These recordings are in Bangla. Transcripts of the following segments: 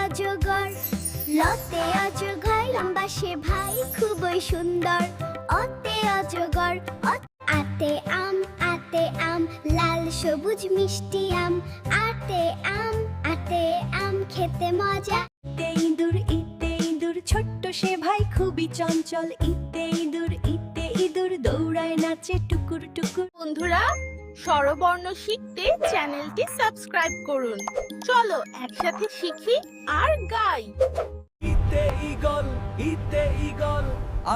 অজগর, লতে অজগর লম্বা সে ভাই খুবই সুন্দর। অতে অজগর, আতে আম লাল সবুজ মিষ্টি আম। আতে আম খেতে মজা। ইতে ইঁদুর ছোট্ট সে ভাই খুবই চঞ্চল। ইতে ইঁদুর দৌড়ায় নাচে টুকুর টুকুর। বন্ধুরা, স্বরবর্ণ শিখতে চ্যানেলটি সাবস্ক্রাইব করুন। চলো একসাথে শিখি আর গাই। ইতে ঈগল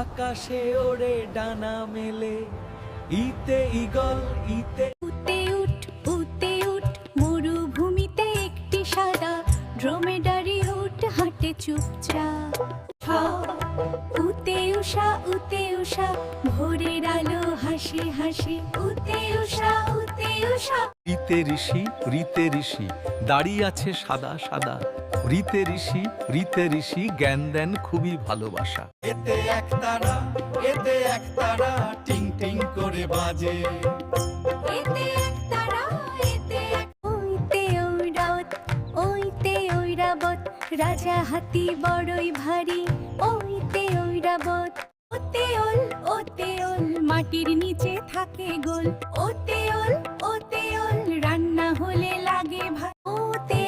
আকাশে ওড়ে ডানা মেলে। ইতে ঈগল উতে উট মরুভূমিতে একটি সাদা ড্রোমেডারি উট হাঁটে চুপচাপ। উতে উষা ভোরের আলো হাসে হাসে। উতে উষা রীতে ঋষি দাঁড়িয়ে আছে সাদা সাদা। রীতে ঋষি জ্ঞান দেন খুবই ভালোবাসা। এতে একতারা টিং টিং করে বাজে। এতে একতারা ওইতে ঐরাবত রাজা হাতি বড়ই ভারী। ওইতে ঐরাবত ওতে ওল মাটির নিচে থাকে গোল। ওতে ওল রান্না হলে লাগে ভাত। ওতে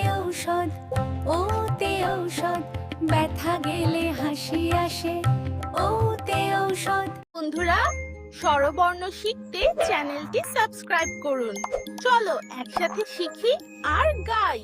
ঔষধ ব্যথা গেলে হাসি আসে। ওতে ঔষধ। বন্ধুরা, স্বরবর্ণ শিখতে চ্যানেলটি সাবস্ক্রাইব করুন। চলো একসাথে শিখি আর গাই।